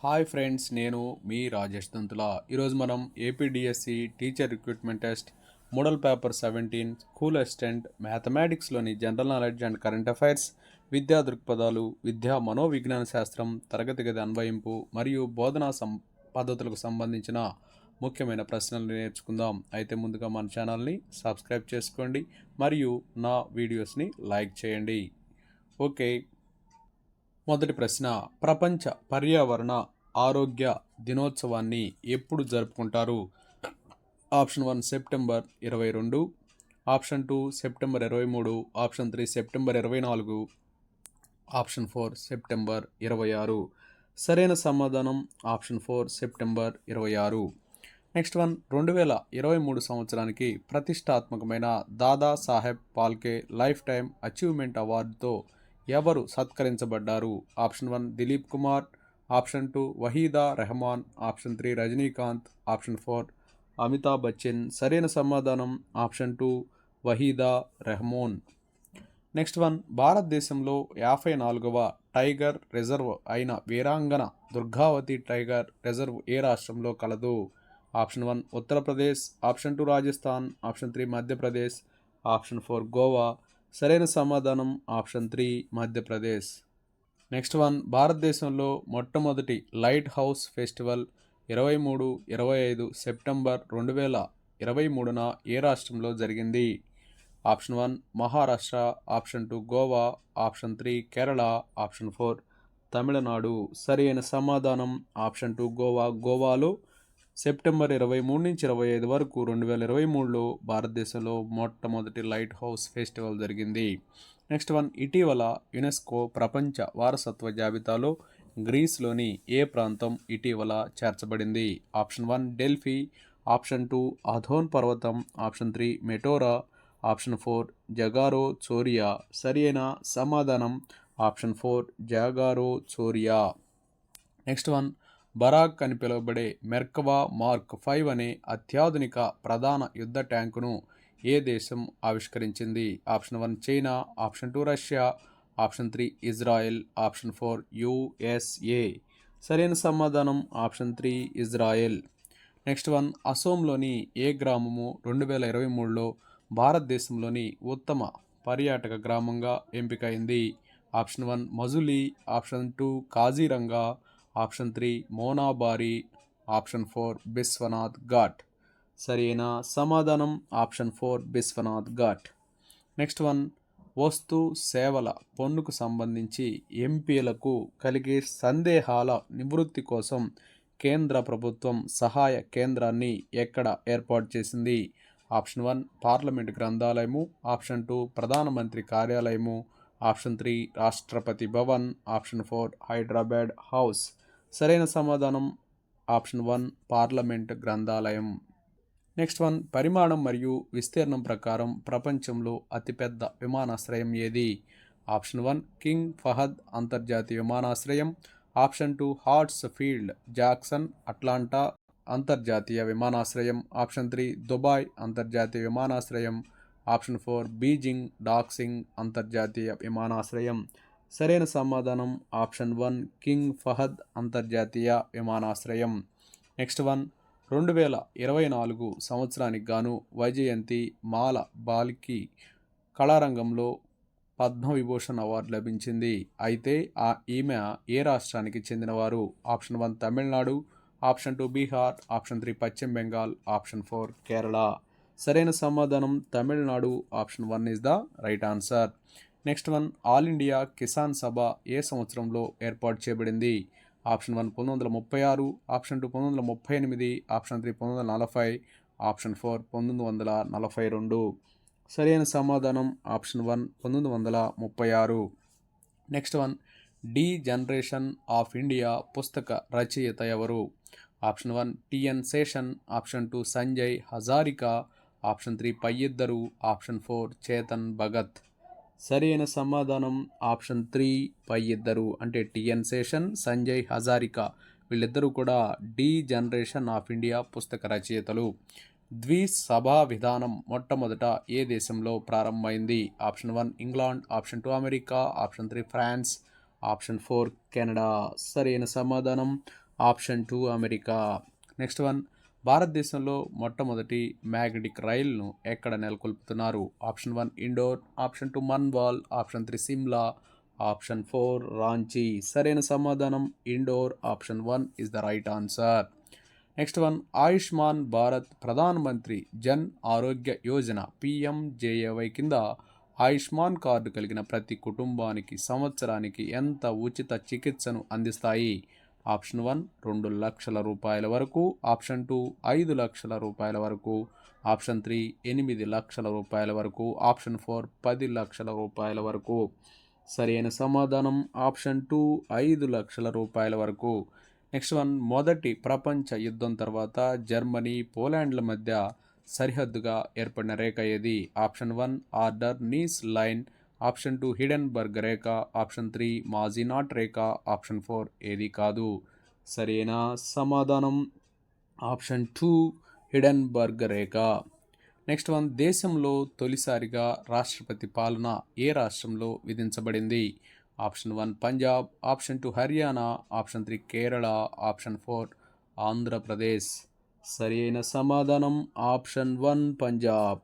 Hi friends, నేను మీ రాజేష్ దంతుల. ఈరోజు మనం APDSC teacher recruitment test model paper 17 school assistant మ్యాథమెటిక్స్లోని general knowledge and current affairs, విద్యా దృక్పథాలు, విద్యా మనోవిజ్ఞాన శాస్త్రం, తరగతి గది అన్వయింపు మరియు బోధనా పద్ధతులకు సంబంధించిన ముఖ్యమైన ప్రశ్నలు నేర్చుకుందాం. అయితే ముందుగా మన ఛానల్ని సబ్స్క్రైబ్ చేసుకోండి మరియు నా వీడియోస్ని లైక్ చేయండి. ఓకే, మొదటి ప్రశ్న. ప్రపంచ పర్యావరణ ఆరోగ్య దినోత్సవాన్ని ఎప్పుడు జరుపుకుంటారు? Option 1 September 22, option 2 September 23, option 3 September 24, option 4 September 26. సరైన సమాధానం ఆప్షన్ 4 సెప్టెంబర్ 26. Next one. 2023 సంవత్సరానికి ప్రతిష్టాత్మకమైన Dada Saheb Phalke lifetime achievement అవార్డుతో ఎవరు సత్కరించబడ్డారు? Option 1 Dilip Kumar, option 2 Waheeda Rehman, option 3 Rajinikanth, option 4 Amitabh Bachchan. సరైన సమాధానం option 2 Waheeda Rehman. Next one. భారతదేశంలో 54వ టైగర్ రిజర్వ్ అయిన వీరాంగన దుర్గావతి టైగర్ రిజర్వ్ ఏ రాష్ట్రంలో కలదు? Option 1 Uttar Pradesh, option 2 Rajasthan, option 3 Madhya Pradesh, option 4 Goa. సరైన సమాధానం ఆప్షన్ 3 మధ్యప్రదేశ్. Next one. భారతదేశంలో మొట్టమొదటి లైట్ హౌస్ ఫెస్టివల్ 23-25 సెప్టెంబర్ 2023న ఏ రాష్ట్రంలో జరిగింది? Option 1 Maharashtra, option 2 Goa, option 3 Kerala, option 4 Tamil Nadu. సరైన సమాధానం ఆప్షన్ 2 గోవా. గోవాలో సెప్టెంబర్ 23 నుంచి 25 వరకు 2023లో భారతదేశంలో మొట్టమొదటి లైట్ హౌస్ ఫెస్టివల్ జరిగింది. Next one. ఇటీవల యునెస్కో ప్రపంచ వారసత్వ జాబితాలో గ్రీస్లోని ఏ ప్రాంతం ఇటీవల చేర్చబడింది? ఆప్షన్ 1 డెల్ఫీ, ఆప్షన్ 2 అధోన్ పర్వతం, ఆప్షన్ 3 మెటోరా, ఆప్షన్ 4 జగారో చోరియా. సరైన సమాధానం ఆప్షన్ 4 జాగారో చోరియా. Next one. బరాక్ అని పిలువబడే మెర్కవా మార్క్ 5 అనే అత్యాధునిక ప్రధాన యుద్ధ ట్యాంకును ఏ దేశం ఆవిష్కరించింది? Option 1 China, option 2 Russia, option 3 Israel, option 4 USA. సరైన సమాధానం ఆప్షన్ 3 ఇజ్రాయెల్. Next one. అసోంలోని ఏ గ్రామము 2023లో భారతదేశంలోని ఉత్తమ పర్యాటక గ్రామంగా ఎంపికైంది? Option 1 Majuli, option 2 Kaziranga, option 3 Monabari, option 4 Biswanath Ghat. సరైన సమాధానం option 4 Biswanath Ghat. Next one. వస్తు సేవల పన్నుకు సంబంధించి ఎంపీలకు కలిగే సందేహాల నివృత్తి కోసం కేంద్ర ప్రభుత్వం సహాయ కేంద్రాన్ని ఎక్కడ ఏర్పాటు చేసింది? ఆప్షన్ 1 పార్లమెంట్ గ్రంథాలయము, ఆప్షన్ 2 ప్రధానమంత్రి కార్యాలయము, option 3 Rashtrapati Bhavan, option 4 Hyderabad house. సరైన సమాధానం ఆప్షన్ 1 పార్లమెంట్ గ్రంథాలయం. Next one. పరిమాణం మరియు విస్తీర్ణం ప్రకారం ప్రపంచంలో అతిపెద్ద విమానాశ్రయం ఏది? ఆప్షన్ 1 కింగ్ ఫహద్ అంతర్జాతీయ విమానాశ్రయం, option 2 hearts field Jackson Atlanta అంతర్జాతీయ విమానాశ్రయం, ఆప్షన్ 3 దుబాయ్ అంతర్జాతీయ విమానాశ్రయం, ఆప్షన్ 4 బీజింగ్ డాక్సింగ్ అంతర్జాతీయ విమానాశ్రయం. సరైన సమాధానం ఆప్షన్ 1 కింగ్ ఫహద్ అంతర్జాతీయ విమానాశ్రయం. Next one. 2024 సంవత్సరానికి గాను వైజయంతి మాల బాలికి కళారంగంలో పద్మవిభూషణ్ అవార్డు లభించింది. అయితే ఈమె ఏ రాష్ట్రానికి చెందినవారు? Option 1 Tamil Nadu, option 2 Bihar, option 3 Paschim Bengal, option 4 Kerala. సరైన సమాధానం Tamil Nadu. Option 1 is the right answer. Next one. All India Kisan Sabha ఏ సంవత్సరంలో ఏర్పాటు చేయబడింది? Option 1 1936, option 2 1938, option 3 1940, option 4 1942. సరైన సమాధానం option 1 1936. Next one. The generation of India పుస్తక రచయిత ఎవరు? Option 1 T N Seshan, option 2 Sanjoy Hazarika, option 3 పై ఇద్దరు, ఆప్షన్ 4 చేతన్ భగత్. సరైన సమాధానం ఆప్షన్ 3 పై ఇద్దరు, అంటే టిఎన్ శేషన్, సంజయ్ హజారికా. వీళ్ళిద్దరూ కూడా డి జనరేషన్ ఆఫ్ ఇండియా పుస్తక రచయితలు. ద్విసభా విధానం మొట్టమొదట ఏ దేశంలో ప్రారంభమైంది? Option 1 England, option 2 America, option 3 France, option 4 Canada. సరైన సమాధానం ఆప్షన్ 2 అమెరికా. నెక్స్ట్ వన్, భారతదేశంలో మొట్టమొదటి మ్యాగ్నెటిక్ రైలును ఎక్కడ నెలకొల్పుతున్నారు? Option 1 Indore, option 2 Manwal, option 3 Shimla, option 4 Ranchi. సరైన సమాధానం Indore. Option 1 is the right answer. Next one, Ayushman Bharat Pradhan Mantri Jan ఆరోగ్య యోజన పిఎంజేఏవై కింద ఆయుష్మాన్ కార్డు కలిగిన ప్రతి కుటుంబానికి సంవత్సరానికి ఎంత ఉచిత చికిత్సను అందిస్తాయి? ఆప్షన్ 1 2 లక్షల రూపాయల వరకు, ఆప్షన్ 2 5 లక్షల రూపాయల వరకు, ఆప్షన్ 3 8 లక్షల రూపాయల వరకు, ఆప్షన్ 4 10 లక్షల రూపాయల వరకు. సరైన సమాధానం ఆప్షన్ 2 5 లక్షల రూపాయల వరకు. నెక్స్ట్ వన్, మొదటి ప్రపంచ యుద్ధం తర్వాత జర్మనీ పోలాండ్ల మధ్య సరిహద్దుగా ఏర్పడిన రేఖ ఏది? Option 1 Oder Neisse line, option 2 Hindenburg రేఖ, ఆప్షన్ 3 మాజినాట్ రేఖ, ఆప్షన్ 4 ఏది కాదు. సరైన సమాధానం ఆప్షన్ 2 హిడెన్బర్గ్ రేఖ. నెక్స్ట్ వన్, దేశంలో తొలిసారిగా రాష్ట్రపతి పాలన ఏ రాష్ట్రంలో విధించబడింది? Option 1 Punjab, option 2 Haryana, option 3 Kerala, option 4 Andhra Pradesh. సరి అయిన సమాధానం ఆప్షన్ 1 పంజాబ్.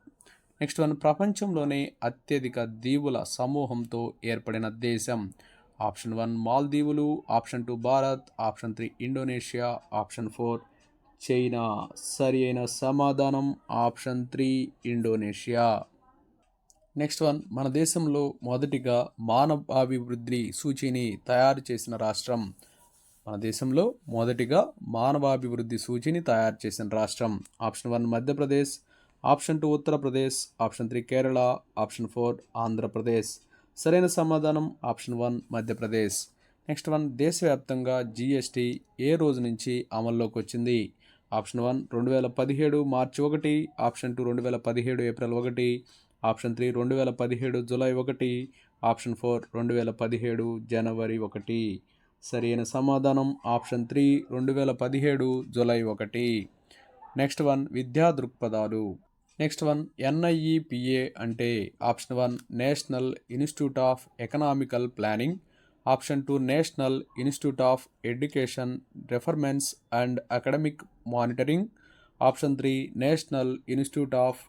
నెక్స్ట్ వన్, ప్రపంచంలోనే అత్యధిక దీవుల సమూహంతో ఏర్పడిన దేశం? ఆప్షన్ 1 మాల్దీవులు, option 2 Bharat, option 3 Indonesia, option 4 China. సరి అయిన సమాధానం ఆప్షన్ 3 ఇండోనేషియా. నెక్స్ట్ వన్, మన దేశంలో మొదటిగా మానవాభివృద్ధి సూచీని తయారు చేసిన రాష్ట్రం? మన దేశంలో మొదటిగా మానవాభివృద్ధి సూచీని తయారు చేసిన రాష్ట్రం? Option 1 Madhya Pradesh, option 2 Uttar Pradesh, option 3 Kerala, option 4 Andhra Pradesh. సరైన సమాధానం ఆప్షన్ 1 మధ్యప్రదేశ్. నెక్స్ట్ వన్, దేశవ్యాప్తంగా జిఎస్టీ ఏ రోజు నుంచి అమల్లోకి వచ్చింది? ఆప్షన్ 1 2017 మార్చి 1, option 2 2017 April 1, option 3 2017 July 1, option 4 2017 జనవరి 1. సరైన సమాధానం ఆప్షన్ 3 2017 జూలై 1. నెక్స్ట్ వన్, విద్యా దృక్పథాలు. నెక్స్ట్ వన్, ఎన్ఐఈపిఏ అంటే? Option 1 national institute of economical planning, option 2 national institute of education performance and academic monitoring, option 3 national institute of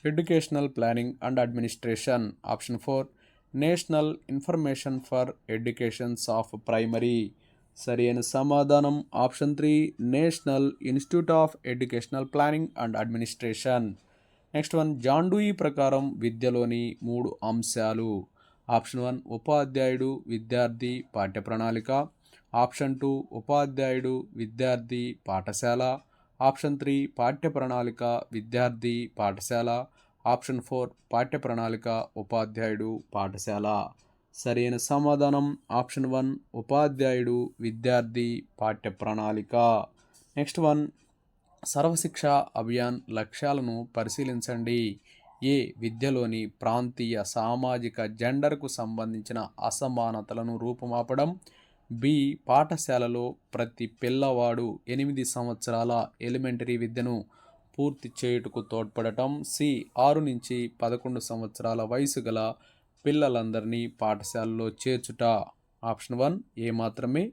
educational planning and administration, option 4 national information for educations of primary. సరి అయిన సమాధానం option 3 national institute of educational planning and administration. Next one, John Dewey ప్రకారం విద్యలోని 3 అంశాలు? Option 1 ఉపాధ్యాయుడు, విద్యార్థి, పాఠ్య ప్రణాళిక, ఆప్షన్ 2 ఉపాధ్యాయుడు, విద్యార్థి, పాఠశాల, ఆప్షన్ 3 పాఠ్య ప్రణాళిక, విద్యార్థి, పాఠశాల, ఆప్షన్ 4 పాఠ్య ప్రణాళిక, ఉపాధ్యాయుడు, పాఠశాల. సరైన సమాధానం ఆప్షన్ 1 ఉపాధ్యాయుడు, విద్యార్థి, పాఠ్య ప్రణాళిక. నెక్స్ట్ వన్, సర్వశిక్ష అభియాన్ లక్ష్యాలను పరిశీలించండి. ఏ విద్యలోని ప్రాంతీయ సామాజిక జెండర్కు సంబంధించిన అసమానతలను రూపుమాపడం, బి పాఠశాలలో ప్రతి పిల్లవాడు 8 సంవత్సరాల ఎలిమెంటరీ విద్యను పూర్తి చేయుటకు తోడ్పడటం, సి 6 నుంచి 11 సంవత్సరాల వయసు గల పిల్లలందరినీ పాఠశాలలో చేర్చుట. ఆప్షన్ 1 ఏ మాత్రమే,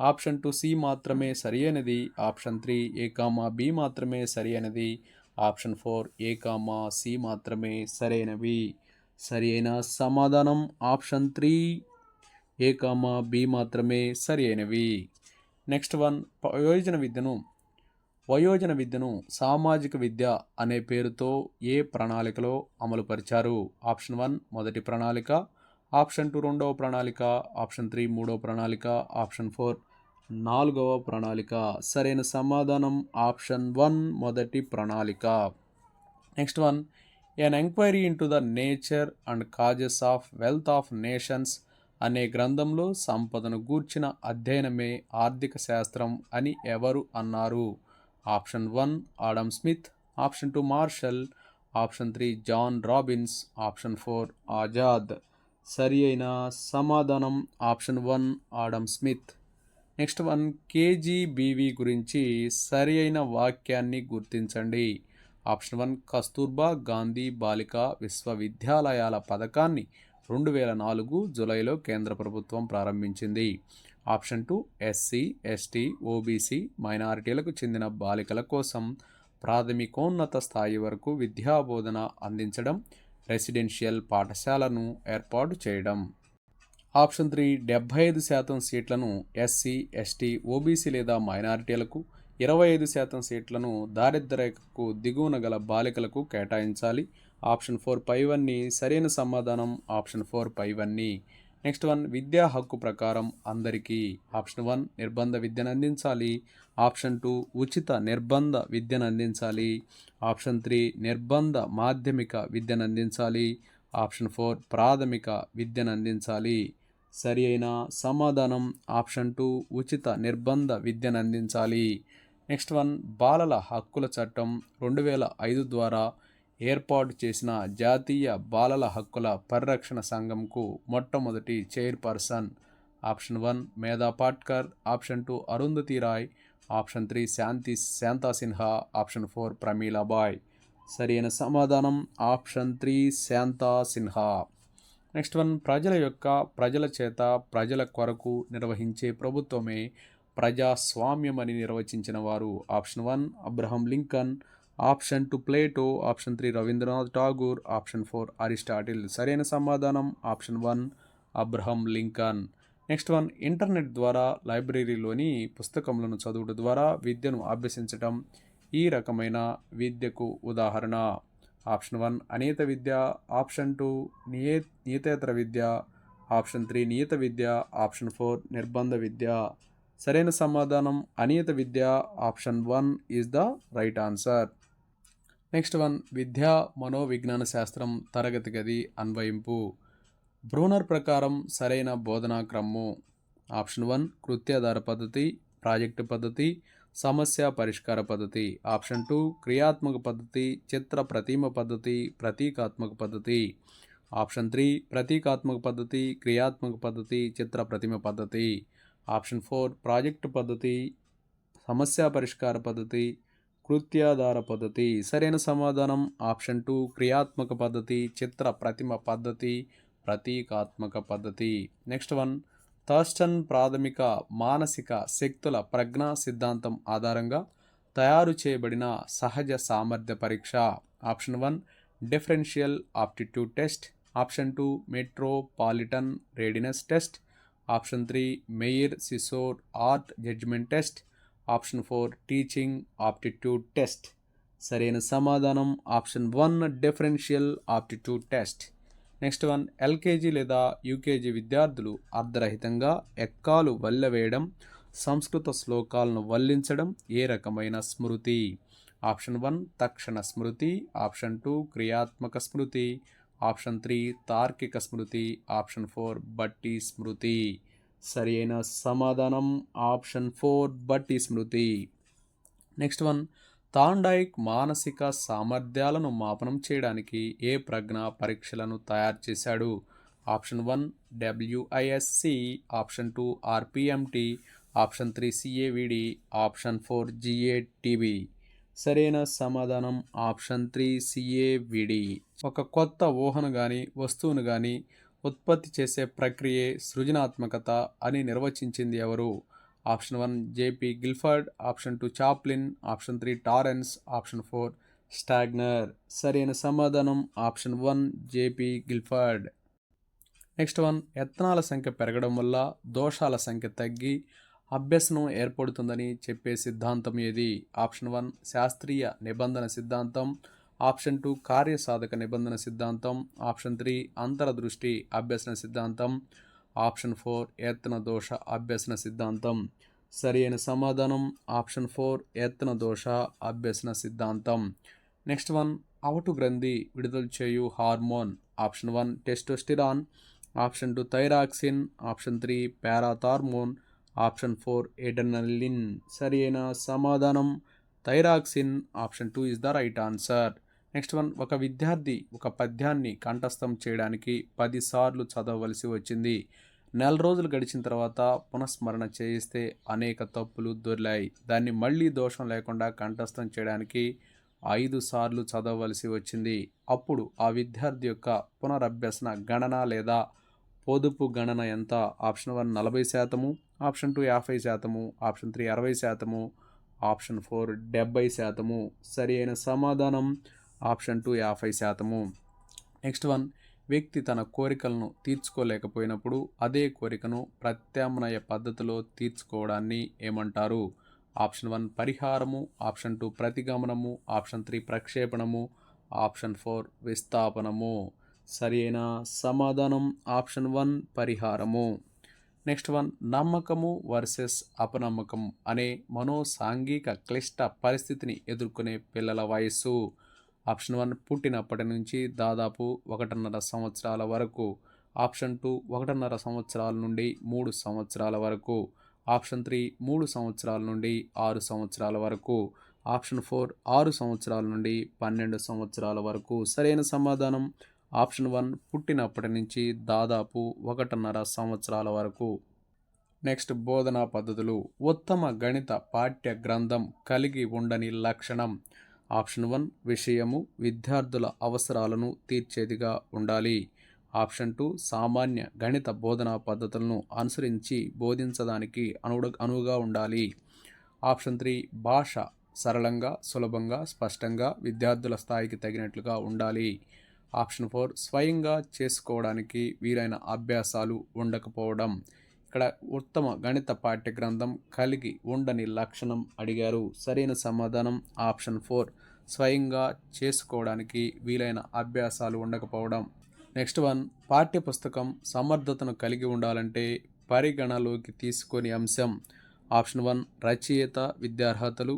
ఆప్షన్ 2 సి మాత్రమే సరి అయినది, ఆప్షన్ 3 ఏ కామా బి మాత్రమే సరి అయినది, ఆప్షన్ 4 ఏ కామా సి మాత్రమే సరైనవి. సరి అయిన సమాధానం ఆప్షన్ 3 ఏ కామా బి మాత్రమే సరి అయినవి. నెక్స్ట్ వన్, వయోజన విద్యను సామాజిక విద్య అనే పేరుతో ఏ ప్రణాళికలో అమలుపరిచారు? ఆప్షన్ 1 మొదటి ప్రణాళిక, ఆప్షన్ 2 రెండవ ప్రణాళిక, ఆప్షన్ 3 మూడవ ప్రణాళిక, ఆప్షన్ 4 4వ ప్రణాళిక. సరైన సమాధానం ఆప్షన్ 1 మొదటి ప్రణాళిక. Next one, an enquiry into the nature and causes of wealth of nations అనే గ్రంథంలో సంపదను గూర్చిన అధ్యయనమే ఆర్థిక శాస్త్రం అని ఎవరు అన్నారు? Option 1 Adam Smith, option 2 Marshall, option 3 John Robbins, option 4 Azad. సరి అయిన సమాధానం option 1 Adam Smith. Next one, KGBV గురించి సరి అయిన వాక్యాన్ని గుర్తించండి. ఆప్షన్ 1 కస్తూర్బా గాంధీ బాలికా విశ్వవిద్యాలయాల పథకాన్ని 2004 జూలైలో కేంద్ర ప్రభుత్వం ప్రారంభించింది. ఆప్షన్ 2 ఎస్సీ, ఎస్టీ, ఓబీసీ, మైనారిటీలకు చెందిన బాలికల కోసం ప్రాథమికోన్నత స్థాయి వరకు విద్యాబోధన అందించడం, రెసిడెన్షియల్ పాఠశాలను ఏర్పాటు చేయడం. ఆప్షన్ 3 75% సీట్లను ఎస్సీ, ఎస్టీ, ఓబీసీ లేదా మైనారిటీలకు, 25% సీట్లను దారిద్ర్యకు దిగువన గల బాలికలకు కేటాయించాలి. ఆప్షన్ 4 పైవన్నీ సరైన సమాధానం. ఆప్షన్ 4 పైవన్నీ. నెక్స్ట్ వన్ విద్యా హక్కు ప్రకారం అందరికీ. ఆప్షన్ 1 నిర్బంధ విద్యను అందించాలి. ఆప్షన్ 2 ఉచిత నిర్బంధ విద్యను అందించాలి. ఆప్షన్ 3 నిర్బంధ మాధ్యమిక విద్యను అందించాలి. ఆప్షన్ 4 ప్రాథమిక విద్యను అందించాలి. సరి అయిన సమాధానం ఆప్షన్ 2 ఉచిత నిర్బంధ విద్యను అందించాలి. నెక్స్ట్ వన్ బాలల హక్కుల చట్టం 2005 ద్వారా ఏర్పాటు చేసిన జాతీయ బాలల హక్కుల పరిరక్షణ సంఘంకు మొట్టమొదటి chairperson. Option 1 Medha Patkar. Option 2 Arundhati Roy. Option 3 Shanta Sinha. Option 4 Pramilabai. సరైన సమాధానం option 3 Shanta Sinha. Next one ప్రజల చేత ప్రజల కొరకు నిర్వహించే ప్రభుత్వమే ప్రజాస్వామ్యం అని నిర్వచించిన వారు. Option 1 Abraham Lincoln. Option 2 Plato. Option 3 Rabindranath Tagore. Option 4 Aristotle. సరైన సమాధానం option 1 Abraham Lincoln. Next one internet ద్వారా లైబ్రరీలోని పుస్తకములను చదువుట ద్వారా విద్యను అభ్యసించటం ఈ రకమైన విద్యకు ఉదాహరణ. ఆప్షన్ 1 అనియత విద్య. ఆప్షన్ 2 నియతేతర విద్య. ఆప్షన్ 3 నియత విద్య. ఆప్షన్ 4 నిర్బంధ విద్య. సరైన సమాధానం అనియత విద్య. Option 1 is the right answer. Next one విద్యా మనోవిజ్ఞాన శాస్త్రం తరగతి గది అన్వయింపు. బ్రూనర్ ప్రకారం సరైన బోధనా క్రమము. ఆప్షన్ 1 కృత్యాధార పద్ధతి, ప్రాజెక్టు పద్ధతి, సమస్య పరిష్కార పద్ధతి. ఆప్షన్ 2 క్రియాత్మక పద్ధతి, చిత్ర ప్రతిమ పద్ధతి, ప్రతీకాత్మక పద్ధతి. ఆప్షన్ 3 ప్రతీకాత్మక పద్ధతి, క్రియాత్మక పద్ధతి, చిత్ర ప్రతిమ పద్ధతి. ఆప్షన్ 4 ప్రాజెక్టు పద్ధతి, సమస్య పరిష్కార పద్ధతి, కృత్యాధార పద్ధతి. సరైన సమాధానం ఆప్షన్ 2 క్రియాత్మక పద్ధతి, చిత్ర ప్రతిమ పద్ధతి, ప్రతీకాత్మక పద్ధతి. నెక్స్ట్ వన్ థర్స్టన్ ప్రాథమిక మానసిక శక్తుల ప్రజ్ఞా సిద్ధాంతం ఆధారంగా తయారు చేయబడిన సహజ సామర్థ్య పరీక్ష. Option 1 differential aptitude test. Option 2 metropolitan readiness test. Option 3 Meier Seashore art judgment test. Option 4 teaching aptitude test. సరైన సమాధానం option 1 differential aptitude test. Next one LKG లేదా యూకేజీ విద్యార్థులు అర్ధరహితంగా ఎక్కాలు వల్లెవేయడం, సంస్కృత శ్లోకాలను వల్లించడం ఏ రకమైన స్మృతి. ఆప్షన్ 1 తక్షణ స్మృతి. ఆప్షన్ 2 క్రియాత్మక స్మృతి. ఆప్షన్ 3 తార్కిక స్మృతి. ఆప్షన్ 4 బట్టి స్మృతి. సరి అయిన సమాధానం ఆప్షన్ 4 బట్టి స్మృతి. నెక్స్ట్ వన్ థాండైక్ మానసిక సామర్థ్యాలను మాపనం చేయడానికి ఏ ప్రజ్ఞా పరీక్షలను తయారు చేశాడు. Option 1 డబ్ల్యూఐఎస్సి. Option 2 ఆర్పిఎంటి. Option 3 సిఏవిడి. Option 4 GATB. సరైన సమాధానం ఆప్షన్ 3 సిఏవిడి. ఒక కొత్త ఊహను కానీ వస్తువును కానీ ఉత్పత్తి చేసే ప్రక్రియే సృజనాత్మకత అని నిర్వచించింది ఎవరు. Option 1 JP Guilford. Option 2 Chaplin. Option 3 Torrance. Option 4 Stagner. సరైన సమాధానం option 1 JP Guilford. Next one యత్నాల సంఖ్య పెరగడం వల్ల దోషాల సంఖ్య తగ్గి అభ్యసనం ఏర్పడుతుందని చెప్పే సిద్ధాంతం ఏది. ఆప్షన్ 1 శాస్త్రీయ నిబంధన సిద్ధాంతం. ఆప్షన్ 2 కార్యసాధక నిబంధన సిద్ధాంతం. ఆప్షన్ 3 అంతరదృష్టి అభ్యసన సిద్ధాంతం. ఆప్షన్ 4 యత్న దోష అభ్యసన సిద్ధాంతం. సరి అయిన సమాధానం ఆప్షన్ 4 యత్న దోష అభ్యసన సిద్ధాంతం. నెక్స్ట్ వన్ అవటు గ్రంథి విడుదల చేయు hormone. Option 1 testosterone. Option 2 thyroxine. Option 3 parathormone. Option 4 ఎడ్రెనలిన్. సరి అయిన సమాధానం thyroxine. Option 2 is the right answer. Next one ఒక విద్యార్థి ఒక పద్యాన్ని కంఠస్థం చేయడానికి 10 సార్లు చదవవలసి వచ్చింది. నెల రోజులు గడిచిన తర్వాత పునఃస్మరణ చేయిస్తే అనేక తప్పులు దొర్లాయి. దాన్ని మళ్ళీ దోషం లేకుండా కంఠస్థం చేయడానికి 5 సార్లు చదవవలసి వచ్చింది. అప్పుడు ఆ విద్యార్థి యొక్క పునరభ్యసన గణన లేదా పొదుపు గణన ఎంత. ఆప్షన్ 1 40%. Option 2 50%, option 3 60%, option 4 70%. సరి అయిన సమాధానం ఆప్షన్ 2 50%. నెక్స్ట్ వన్, వ్యక్తి తన కోరికలను తీర్చుకోలేకపోయినప్పుడు అదే కోరికను ప్రత్యామ్నాయ పద్ధతిలో తీర్చుకోవడాన్ని ఏమంటారు? ఆప్షన్ 1 పరిహారము, ఆప్షన్ 2 ప్రతిగమనము, ఆప్షన్ 3 ప్రక్షేపణము, ఆప్షన్ 4 విస్థాపనము. సరి అయిన సమాధానం ఆప్షన్ 1 పరిహారము. నెక్స్ట్ వన్, నమ్మకము వర్సెస్ అపనమ్మకం అనే మనోసాంఘిక క్లిష్ట పరిస్థితిని ఎదుర్కొనే పిల్లల వయస్సు. ఆప్షన్ 1 పుట్టినప్పటి నుంచి దాదాపు 1.5 సంవత్సరాల వరకు, ఆప్షన్ 2 1.5 సంవత్సరాల నుండి 3 సంవత్సరాల వరకు, ఆప్షన్ 3 3 సంవత్సరాల నుండి 6 సంవత్సరాల వరకు, ఆప్షన్ 4 6 సంవత్సరాల నుండి 12 సంవత్సరాల వరకు. సరైన సమాధానం ఆప్షన్ 1 పుట్టినప్పటి నుంచి దాదాపు 1.5 సంవత్సరాల వరకు. నెక్స్ట్, బోధనా పద్ధతులు. ఉత్తమ గణిత పాఠ్య గ్రంథం కలిగి ఉండని లక్షణం. ఆప్షన్ 1 విషయము విద్యార్థుల అవసరాలను తీర్చేదిగా ఉండాలి. ఆప్షన్ 2 సామాన్య గణిత బోధనా పద్ధతులను అనుసరించి బోధించడానికి అనువుగా ఉండాలి. ఆప్షన్ 3 భాష సరళంగా, సులభంగా, స్పష్టంగా విద్యార్థుల స్థాయికి తగినట్లుగా ఉండాలి. ఆప్షన్ 4 స్వయంగా చేసుకోవడానికి వీలైన అభ్యాసాలు ఉండకపోవడం. ఇక్కడ ఉత్తమ గణిత పాఠ్య గ్రంథం కలిగి ఉండని లక్షణం అడిగారు. సరైన సమాధానం ఆప్షన్ 4 స్వయంగా చేసుకోవడానికి వీలైన అభ్యాసాలు ఉండకపోవడం. నెక్స్ట్ వన్, పాఠ్యపుస్తకం సమర్థతను కలిగి ఉండాలంటే పరిగణలోకి తీసుకొని అంశం. ఆప్షన్ 1 రచయిత విద్యార్హతలు,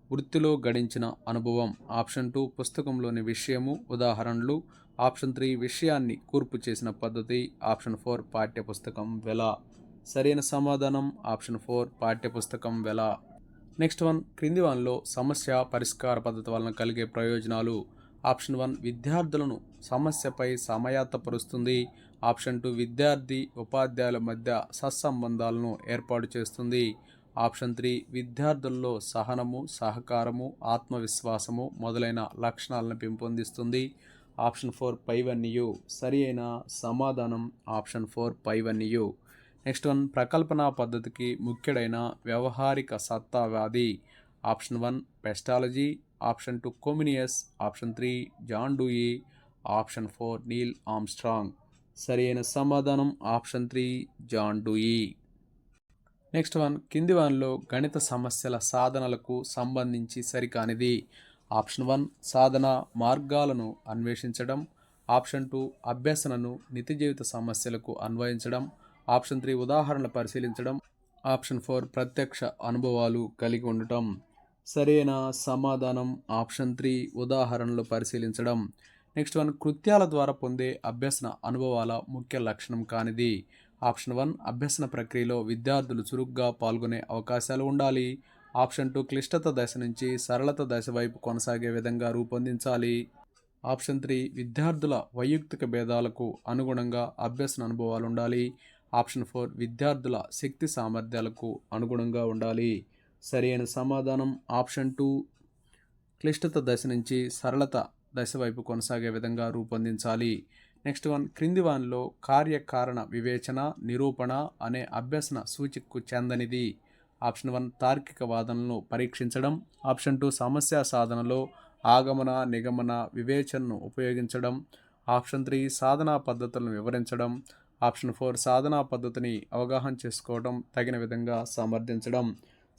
వృత్తిలో గడించిన అనుభవం. ఆప్షన్ 2 పుస్తకంలోని విషయము, ఉదాహరణలు. ఆప్షన్ 3 విషయాన్ని కూర్పు చేసిన పద్ధతి. ఆప్షన్ 4 పాఠ్యపుస్తకం వెల. సరైన సమాధానం ఆప్షన్ 4 పాఠ్యపుస్తకం వెల. నెక్స్ట్ వన్, క్రింది వానిలో సమస్య పరిష్కార పద్ధతి వలన కలిగే ప్రయోజనాలు. ఆప్షన్ 1 విద్యార్థులను సమస్యపై సమయాత్తపరుస్తుంది. ఆప్షన్ 2 విద్యార్థి ఉపాధ్యాయుల మధ్య సత్సంబంధాలను ఏర్పాటు చేస్తుంది. ఆప్షన్ 3 విద్యార్థుల్లో సహనము, సహకారము, ఆత్మవిశ్వాసము మొదలైన లక్షణాలను పెంపొందిస్తుంది. ఆప్షన్ 4 పైవన్నీయు. సరి అయిన సమాధానం ఆప్షన్ 4 పైవన్నీయు. నెక్స్ట్ వన్, ప్రకల్పన పద్ధతికి ముఖ్యుడైన వ్యవహారిక సత్తావాది. Option 1 Pestalozzi, option 2 Comenius, option 3 John Dewey, option 4 Neil Armstrong. సరి అయిన సమాధానం option 3 John Dewey. Next one, కింది వానిలో గణిత సమస్యల సాధనలకు సంబంధించి సరికానిది. ఆప్షన్ 1 సాధన మార్గాలను అన్వేషించడం, ఆప్షన్ 2 అభ్యసనను నిత్య జీవిత సమస్యలకు అన్వయించడం, ఆప్షన్ 3 ఉదాహరణలు పరిశీలించడం, ఆప్షన్ 4 ప్రత్యక్ష అనుభవాలు కలిగి ఉండటం. సరైన సమాధానం ఆప్షన్ 3 ఉదాహరణలు పరిశీలించడం. నెక్స్ట్ వన్, కృత్యాల ద్వారా పొందే అభ్యసన అనుభవాల ముఖ్య లక్షణం కానిది. ఆప్షన్ 1 అభ్యసన ప్రక్రియలో విద్యార్థులు చురుగ్గా పాల్గొనే అవకాశాలు ఉండాలి. ఆప్షన్ 2 క్లిష్టత దశ నుంచి సరళత దశ వైపు కొనసాగే విధంగా రూపొందించాలి. ఆప్షన్ 3 విద్యార్థుల వైయక్తిక భేదాలకు అనుగుణంగా అభ్యసన అనుభవాలు ఉండాలి. ఆప్షన్ 4 విద్యార్థుల శక్తి సామర్థ్యాలకు అనుగుణంగా ఉండాలి. సరైన సమాధానం ఆప్షన్ 2 క్లిష్టత దశ నుంచి సరళత దశ వైపు కొనసాగే విధంగా రూపొందించాలి. నెక్స్ట్ వన్, క్రింది వానిలో కార్యకారణ వివేచన నిరూపణ అనే అభ్యసన సూచికకు చెందనిది. ఆప్షన్ 1 తార్కిక వాదనలను పరీక్షించడం, ఆప్షన్ 2 సమస్య సాధనలో ఆగమన, నిగమన, వివేచనను ఉపయోగించడం, ఆప్షన్ 3 సాధనా పద్ధతులను వివరించడం, ఆప్షన్ 4 సాధనా పద్ధతిని అవగాహన చేసుకోవడం, తగిన విధంగా సమర్థించడం.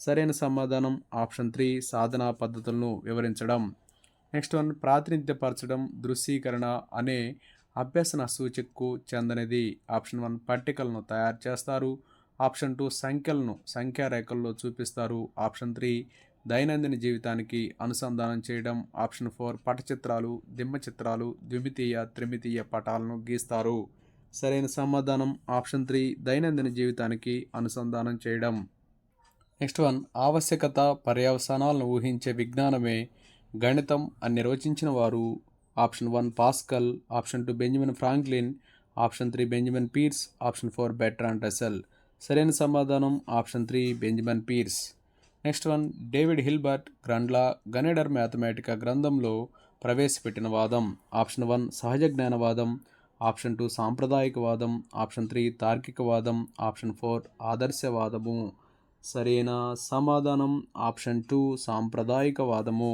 సరైన సమాధానం ఆప్షన్ 3 సాధనా పద్ధతులను వివరించడం. నెక్స్ట్ వన్, ప్రాతినిధ్యపరచడం దృశ్యీకరణ అనే అభ్యసన సూచికకు చెందనిది. ఆప్షన్ 1 పట్టికలను తయారు చేస్తారు, ఆప్షన్ 2 సంఖ్యలను సంఖ్యారేఖల్లో చూపిస్తారు, ఆప్షన్ 3 దైనందిన జీవితానికి అనుసంధానం చేయడం, ఆప్షన్ 4 పటచిత్రాలు, దిమ్మ చిత్రాలు, ద్విమితీయ త్రిమితీయ పటాలను గీస్తారు. సరైన సమాధానం ఆప్షన్ 3 దైనందిన జీవితానికి అనుసంధానం చేయడం. నెక్స్ట్ వన్, ఆవశ్యకత పర్యవసానాలను ఊహించే విజ్ఞానమే గణితం అని నిర్వచించిన వారు. Option 1 Pascal, option 2 Benjamin Franklin, option 3 Benjamin Peirce, option 4 Bertrand Russell. సరైన సమాధానం option 3 Benjamin Peirce. Next one, David Hilbert గ్రండ్లా గణిడర్ మ్యాథమెటికా గ్రంథంలో ప్రవేశపెట్టిన వాదం. ఆప్షన్ 1 సహజ జ్ఞానవాదం, ఆప్షన్ 2 సాంప్రదాయకవాదం, ఆప్షన్ 3 తార్కికవాదం, ఆప్షన్ 4 ఆదర్శవాదము. సరైన సమాధానం ఆప్షన్ 2 సాంప్రదాయకవాదము.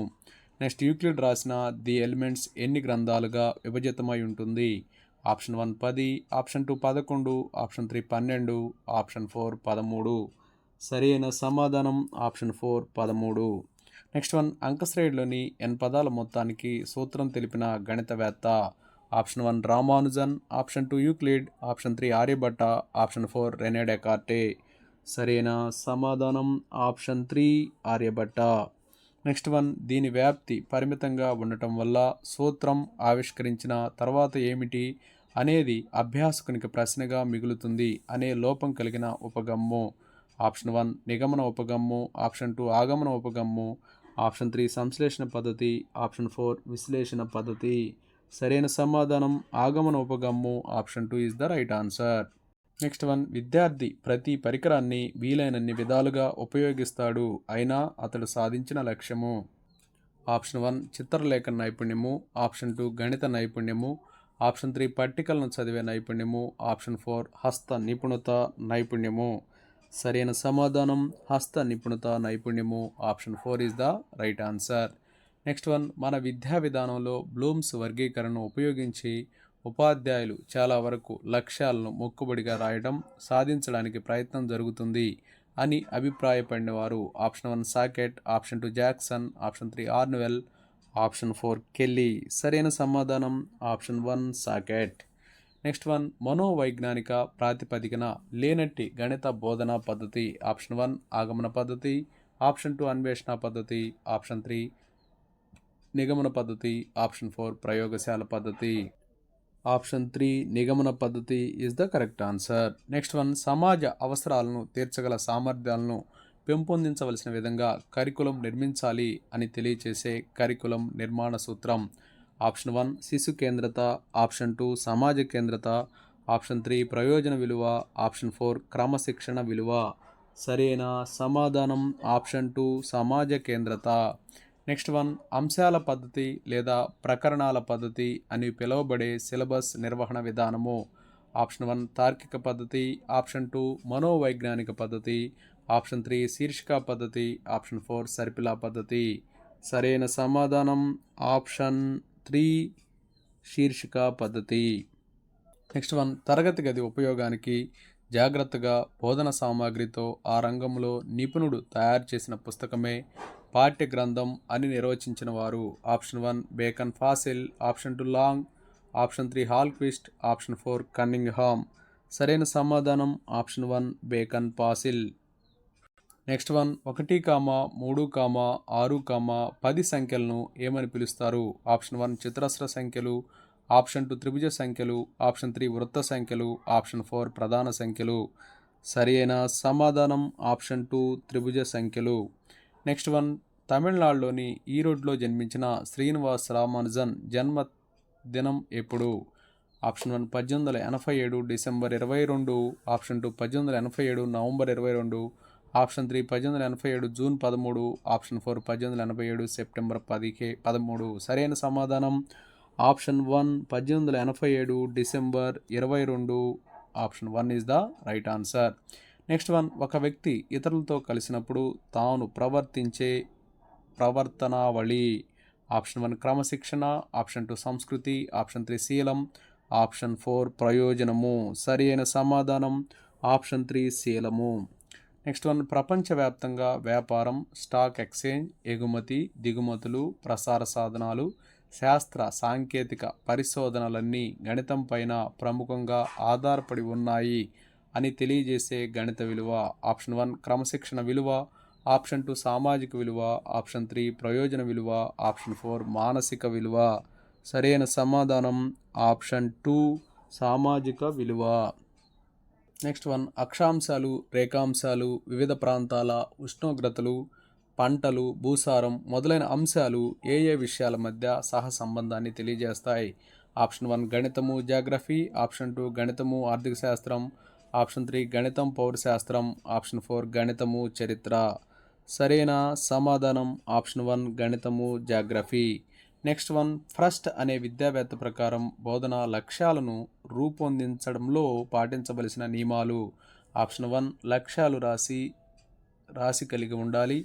నెక్స్ట్, యూక్లిడ్ రాసిన ది ఎలిమెంట్స్ ఎన్ని గ్రంథాలుగా విభజితమై ఉంటుంది? Option 1 10, option 2 11, option 3 12, option 4 13. సరైన సమాధానం ఆప్షన్ 4 13. నెక్స్ట్ వన్, అంకశ్రేణిలోని ఎన్ పదాల మొత్తానికి సూత్రం తెలిపిన గణితవేత్త? Option 1 Ramanujan, option 2 Euclid, option 3 Aryabhata, option 4 Rene Descartes. సరైన సమాధానం ఆప్షన్ 3 ఆర్యభట్ట. నెక్స్ట్ వన్, దీని వ్యాప్తి పరిమితంగా ఉండటం వల్ల సూత్రం ఆవిష్కరించిన తర్వాత ఏమిటి అనేది అభ్యాసకునికి ప్రశ్నగా మిగులుతుంది అనే లోపం కలిగిన ఉపగమ్ము? ఆప్షన్ 1 నిగమన ఉపగమ్ము, ఆప్షన్ 2 ఆగమన ఉపగమ్ము, ఆప్షన్ 3 సంశ్లేషణ పద్ధతి, ఆప్షన్ 4 విశ్లేషణ పద్ధతి. సరైన సమాధానం ఆగమన ఉపగమ్ము, option 2 is the right answer. Next one, విద్యార్థి ప్రతి పరికరాన్ని వీలైనన్ని విధాలుగా ఉపయోగిస్తాడు, అయినా అతడు సాధించిన లక్ష్యము? ఆప్షన్ 1 చిత్రలేఖన నైపుణ్యము, ఆప్షన్ 2 గణిత నైపుణ్యము, ఆప్షన్ 3 పట్టికలను చదివే నైపుణ్యము, ఆప్షన్ 4 హస్త నిపుణత నైపుణ్యము. సరైన సమాధానం హస్త నిపుణత నైపుణ్యము, option 4 is the right answer. Next one, మన విద్యా విధానంలో బ్లూమ్స్ వర్గీకరణను ఉపయోగించి ఉపాధ్యాయులు చాలా వరకు లక్ష్యాలను మొక్కుబడిగా రాయడం, సాధించడానికి ప్రయత్నం జరుగుతుంది అని అభిప్రాయపడినవారు? Option 1 Sockett, option 2 Jackson, option 3 ఆర్నవెల్, ఆప్షన్ 4 కెల్లీ. సరైన సమాధానం ఆప్షన్ 1 సాకెట్. నెక్స్ట్ వన్, మనోవైజ్ఞానిక ప్రాతిపదికన లేనట్టి గణిత బోధనా పద్ధతి? ఆప్షన్ 1 ఆగమన పద్ధతి, ఆప్షన్ 2 అన్వేషణ పద్ధతి, ఆప్షన్ 3 నిగమన పద్ధతి, ఆప్షన్ 4 ప్రయోగశాల పద్ధతి. ఆప్షన్ 3 నిగమన పద్ధతి is the correct answer. Next one, సమాజ అవసరాలను తీర్చగల సామర్థ్యాలను పెంపొందించవలసిన విధంగా కరికులం నిర్మించాలి అని తెలియచేసే కరికులం నిర్మాణ సూత్రం? ఆప్షన్ 1 శిశు కేంద్రత, ఆప్షన్ 2 సమాజ కేంద్రత, ఆప్షన్ 3 ప్రయోజన విలువ, ఆప్షన్ 4 క్రమశిక్షణ విలువ. సరైన సమాధానం ఆప్షన్ 2 సమాజ కేంద్రత. నెక్స్ట్ వన్, అంశాల పద్ధతి లేదా ప్రకరణాల పద్ధతి అని పిలువబడే సిలబస్ నిర్వహణ విధానము? ఆప్షన్ 1 తార్కిక పద్ధతి, ఆప్షన్ 2 మనోవైజ్ఞానిక పద్ధతి, ఆప్షన్ 3 శీర్షిక పద్ధతి, ఆప్షన్ 4 సర్పిలా పద్ధతి. సరైన సమాధానం ఆప్షన్ 3 శీర్షిక పద్ధతి. నెక్స్ట్ వన్, తరగతి గది ఉపయోగానికి జాగ్రత్తగా బోధన సామాగ్రితో ఆ రంగంలో నిపుణుడు తయారు చేసిన పుస్తకమే పాఠ్య గ్రంథం అని నిర్వచించిన వారు? ఆప్షన్ 1 బేకన్ ఫాసిల్, option 2 Long, option 3 Hallquist, option 4 Cunningham. సరైన సమాధానం ఆప్షన్ 1 బేకన్ ఫాసిల్. నెక్స్ట్ వన్, 1, 3, 6, 10 సంఖ్యలను ఏమని పిలుస్తారు? ఆప్షన్ 1 చతురస్ర సంఖ్యలు, ఆప్షన్ 2 త్రిభుజ సంఖ్యలు, ఆప్షన్ 3 వృత్త సంఖ్యలు, ఆప్షన్ 4 ప్రధాన సంఖ్యలు. సరైన సమాధానం ఆప్షన్ 2 త్రిభుజ సంఖ్యలు. నెక్స్ట్ వన్, తమిళనాడులోని ఈరోడ్లో జన్మించిన శ్రీనివాస్ రామానుజన్ జన్మదినం ఎప్పుడు? Option 1 1887 December 22, option 2 1887 November 22, option 3 1887 June 13, option 4 1887 September 13. సరైన సమాధానం option 1 1887 December 22, option 1 is the right answer. Next one, ఒక వ్యక్తి ఇతరులతో కలిసినప్పుడు తాను ప్రవర్తించే ప్రవర్తనావళి? ఆప్షన్ 1 క్రమశిక్షణ, ఆప్షన్ 2 సంస్కృతి, ఆప్షన్ 3 శీలం, ఆప్షన్ 4 ప్రయోజనము. సరి అయిన సమాధానం ఆప్షన్ 3 శీలము. నెక్స్ట్ వన్, ప్రపంచవ్యాప్తంగా వ్యాపారం, స్టాక్ ఎక్స్చేంజ్, ఎగుమతి దిగుమతులు, ప్రసార సాధనాలు, శాస్త్ర సాంకేతిక పరిశోధనలన్నీ గణితం పైన ప్రముఖంగా ఆధారపడి ఉన్నాయి అని తెలియజేసే గణిత విలువ? ఆప్షన్ 1 క్రమశిక్షణ విలువ, ఆప్షన్ 2 సామాజిక విలువ, ఆప్షన్ 3 ప్రయోజన విలువ, ఆప్షన్ 4 మానసిక విలువ. సరైన సమాధానం ఆప్షన్ 2 సామాజిక విలువ. నెక్స్ట్ వన్, అక్షాంశాలు, రేఖాంశాలు, వివిధ ప్రాంతాల ఉష్ణోగ్రతలు, పంటలు, భూసారం మొదలైన అంశాలు ఏ ఏ విషయాల మధ్య సహసంబంధాన్ని తెలియజేస్తాయి? ఆప్షన్ 1 గణితము జాగ్రఫీ, ఆప్షన్ 2 గణితము ఆర్థిక శాస్త్రం, ఆప్షన్ 3 గణితం పౌరశాస్త్రం, ఆప్షన్ 4 గణితము చరిత్ర. సరైన సమాధానం ఆప్షన్ 1 గణితము జాగ్రఫీ. నెక్స్ట్ వన్, ఫస్ట్ అనే విద్యావేత్త ప్రకారం బోధనా లక్ష్యాలను రూపొందించడంలో పాటించవలసిన నియమాలు. ఆప్షన్ 1, లక్ష్యాలు రాసి కలిగి ఉండాలి.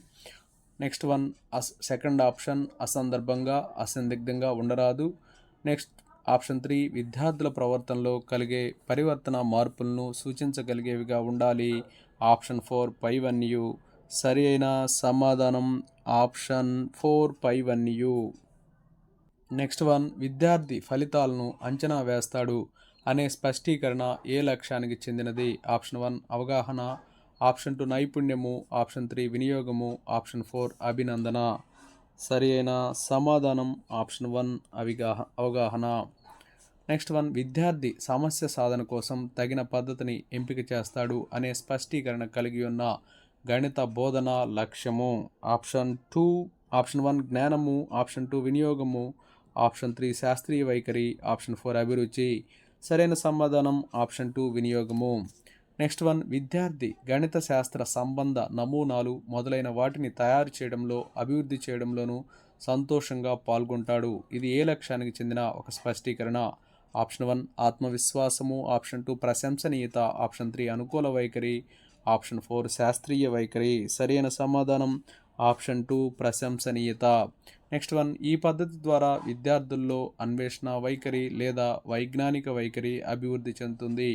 నెక్స్ట్ వన్, సెకండ్ ఆప్షన్, అసందర్భంగా అసందిగ్ధంగా ఉండరాదు. నెక్స్ట్ ఆప్షన్ 3, విద్యార్థుల ప్రవర్తనలో కలిగే పరివర్తన మార్పులను సూచించగలిగేవిగా ఉండాలి. ఆప్షన్ 4, పైవన్యు. సరి అయిన సమాధానం ఆప్షన్ 4, పైవన్యు. నెక్స్ట్ వన్, విద్యార్థి ఫలితాలను అంచనా వేస్తాడు అనే స్పష్టీకరణ ఏ లక్ష్యానికి చెందినది? ఆప్షన్ 1, అవగాహన. ఆప్షన్ 2, నైపుణ్యము. ఆప్షన్ 3, వినియోగము. ఆప్షన్ 4, అభినందన. సరి అయిన సమాధానం ఆప్షన్ 1, అవగాహన. నెక్స్ట్ వన్, విద్యార్థి సమస్య సాధన కోసం తగిన పద్ధతిని ఎంపిక చేస్తాడు అనే స్పష్టీకరణ కలిగి ఉన్న గణిత బోధన లక్ష్యము. ఆప్షన్ 1, జ్ఞానము. ఆప్షన్ 2, వినియోగము. ఆప్షన్ 3, శాస్త్రీయ వైఖరి. ఆప్షన్ 4, అభిరుచి. సరైన సమాధానం ఆప్షన్ 2, వినియోగము. నెక్స్ట్ వన్, విద్యార్థి గణిత శాస్త్ర సంబంధ నమూనాలు మొదలైన వాటిని తయారు చేయడంలో, అభివృద్ధి చేయడంలోనూ సంతోషంగా పాల్గొంటాడు. ఇది ఏ లక్ష్యానికి చెందిన ఒక స్పష్టీకరణ? ఆప్షన్ 1, ఆత్మవిశ్వాసము. ఆప్షన్ 2, ప్రశంసనీయత. ఆప్షన్ 3, అనుకూల వైఖరి. ఆప్షన్ 4, శాస్త్రీయ వైఖరి. సరైన సమాధానం ఆప్షన్ 2, ప్రశంసనీయత. నెక్స్ట్ వన్, ఈ పద్ధతి ద్వారా విద్యార్థుల్లో అన్వేషణ వైఖరి లేదా వైజ్ఞానిక వైఖరి అభివృద్ధి చెందుతుంది.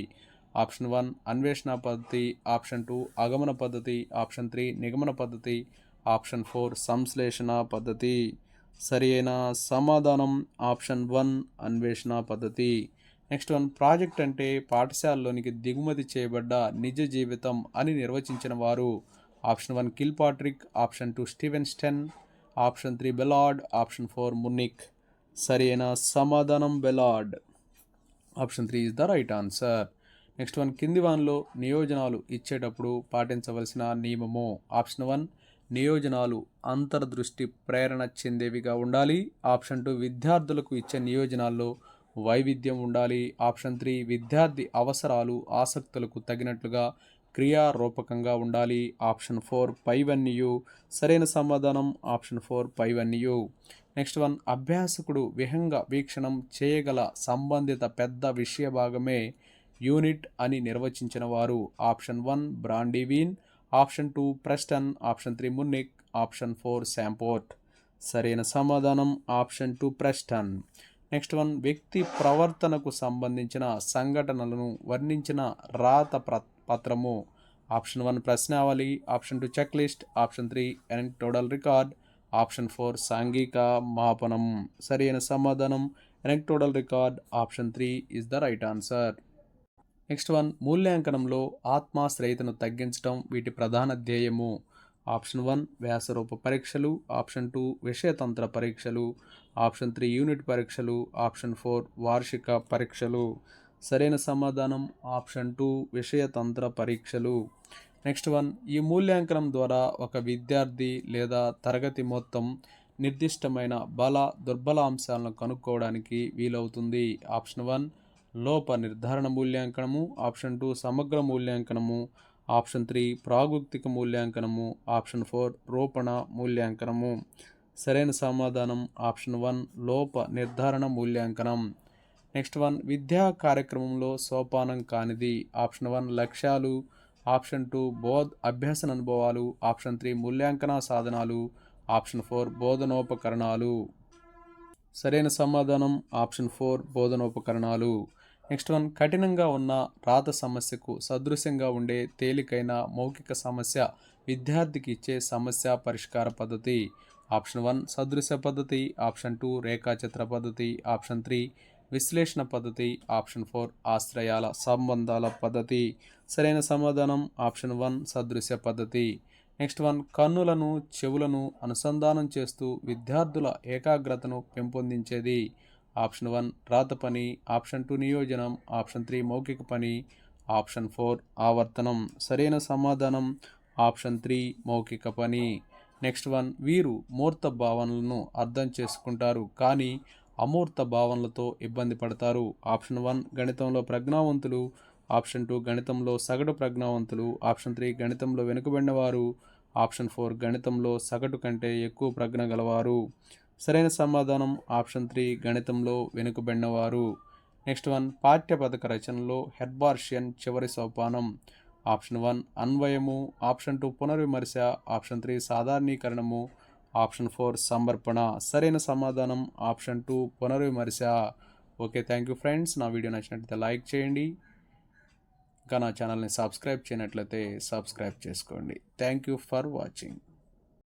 ఆప్షన్ 1, అన్వేషణ పద్ధతి. ఆప్షన్ 2, ఆగమన పద్ధతి. ఆప్షన్ 3, నిగమన పద్ధతి. ఆప్షన్ 4, సంశ్లేషణ పద్ధతి. సరి అయిన సమాధానం ఆప్షన్ 1, అన్వేషణ పద్ధతి. నెక్స్ట్ వన్, ప్రాజెక్ట్ అంటే పాఠశాలలోనికి దిగుమతి చేయబడ్డ నిజ జీవితం అని నిర్వచించిన వారు. Option 1, Kilpatrick. Option 2, Stevenson. Option 3, Ballard. Option 4, మున్నిక్. సరి అయిన సమాధానం Ballard. Option 3 is the right answer. Next one, కింది వానిలో నియోజనాలు ఇచ్చేటప్పుడు పాటించవలసిన నియమము. ఆప్షన్ 1, నియోజనాలు అంతర్దృష్టి ప్రేరణ చెందేవిగా ఉండాలి. ఆప్షన్ 2, విద్యార్థులకు ఇచ్చే నియోజనాల్లో వైవిధ్యం ఉండాలి. ఆప్షన్ 3, విద్యార్థి అవసరాలు ఆసక్తులకు తగినట్లుగా క్రియారూపకంగా ఉండాలి. ఆప్షన్ 4, పైవన్యు. సరైన సమాధానం ఆప్షన్ 4, పైవన్యు. నెక్స్ట్ వన్, అభ్యాసకుడు విహంగ వీక్షణం చేయగల సంబంధిత పెద్ద విషయ భాగమే యూనిట్ అని నిర్వచించిన వారు. ఆప్షన్ 1, బ్రాండీవీన్. Option 2, Preston. ఆప్షన్ 3, మున్నిక్. ఆప్షన్ 4, శాంపోర్ట్. సరైన సమాధానం ఆప్షన్ 2, ప్రెస్టన్. నెక్స్ట్ వన్, వ్యక్తి ప్రవర్తనకు సంబంధించిన సంఘటనలను వర్ణించిన రాత పత్రము. ఆప్షన్ 1, ప్రశ్నావళి. Option 2, checklist. Option 3, anecdotal record. Option 4, సాంఘిక మాపనం. సరైన సమాధానం anecdotal record. Option 3 is the right answer. Next one, మూల్యాంకనంలో ఆత్మాశ్రయతను తగ్గించడం వీటి ప్రధాన ధ్యేయము. ఆప్షన్ 1, వ్యాసరూప పరీక్షలు. ఆప్షన్ 2, విషయతంత్ర పరీక్షలు. ఆప్షన్ 3, యూనిట్ పరీక్షలు. ఆప్షన్ 4, వార్షిక పరీక్షలు. సరైన సమాధానం ఆప్షన్ 2, విషయతంత్ర పరీక్షలు. నెక్స్ట్ వన్, ఈ మూల్యాంకనం ద్వారా ఒక విద్యార్థి లేదా తరగతి మొత్తం నిర్దిష్టమైన బల దుర్బల అంశాలను కనుక్కోవడానికి వీలవుతుంది. ఆప్షన్ 1, లోప నిర్ధారణ మూల్యాంకనము. ఆప్షన్ 2, సమగ్ర మూల్యాంకనము. ఆప్షన్ 3, ప్రాగుక్తిక మూల్యాంకనము. ఆప్షన్ 4, రూపణ మూల్యాంకనము. సరైన సమాధానం ఆప్షన్ 1, లోప నిర్ధారణ మూల్యాంకనం. నెక్స్ట్ వన్, విద్యా కార్యక్రమంలో సోపానం కానిది. ఆప్షన్ 1, లక్ష్యాలు. ఆప్షన్ 2, అభ్యసన అనుభవాలు. ఆప్షన్ 3, మూల్యాంకన సాధనాలు. ఆప్షన్ 4, బోధనోపకరణాలు. సరైన సమాధానం ఆప్షన్ 4, బోధనోపకరణాలు. నెక్స్ట్ వన్, కఠినంగా ఉన్న రాత సమస్యకు సదృశ్యంగా ఉండే తేలికైన మౌఖిక సమస్య విద్యార్థికి ఇచ్చే సమస్య పరిష్కార పద్ధతి. ఆప్షన్ 1, సదృశ్య పద్ధతి. ఆప్షన్ 2, రేఖాచిత్ర పద్ధతి. ఆప్షన్ 3, విశ్లేషణ పద్ధతి. ఆప్షన్ 4, ఆశ్రయాల సంబంధాల పద్ధతి. సరైన సమాధానం ఆప్షన్ 1, సదృశ్య పద్ధతి. నెక్స్ట్ వన్, కన్నులను చెవులను అనుసంధానం చేస్తూ విద్యార్థుల ఏకాగ్రతను పెంపొందించేది. ఆప్షన్ 1, రాత పని. ఆప్షన్ 2, నియోజనం. ఆప్షన్ 3, మౌఖిక పని. ఆప్షన్ 4, ఆవర్తనం. సరైన సమాధానం ఆప్షన్ 3, మౌఖిక పని. నెక్స్ట్ వన్, వీరు మూర్త భావనలను అర్థం చేసుకుంటారు కానీ అమూర్త భావనలతో ఇబ్బంది పడతారు. ఆప్షన్ 1, గణితంలో ప్రజ్ఞావంతులు. ఆప్షన్ 2, గణితంలో సగటు ప్రజ్ఞావంతులు. ఆప్షన్ 3, గణితంలో వెనుకబడినవారు. ఆప్షన్ 4, గణితంలో సగటు కంటే ఎక్కువ ప్రజ్ఞ గలవారు. సరైన సమాధానం ఆప్షన్ 3 గణితంలో వెనుకబడినవారు. నెక్స్ట్ వన్ పాఠ్య పథక రచనలో హెర్బార్షియన్ చివరి సోపానం. ఆప్షన్ 1 అన్వయము, ఆప్షన్ 2 పునర్విమర్శ, ఆప్షన్ 3 సాధారణీకరణము, ఆప్షన్ 4 సమర్పణ. సరైన సమాధానం ఆప్షన్ 2 పునర్విమర్శ. Okay, thank you friends. నా వీడియో నచ్చినట్లయితే లైక్ చేయండి. ఇంకా నా ఛానల్ని సబ్స్క్రైబ్ చేయనట్లయితే సబ్స్క్రైబ్ చేసుకోండి. Thank you for watching.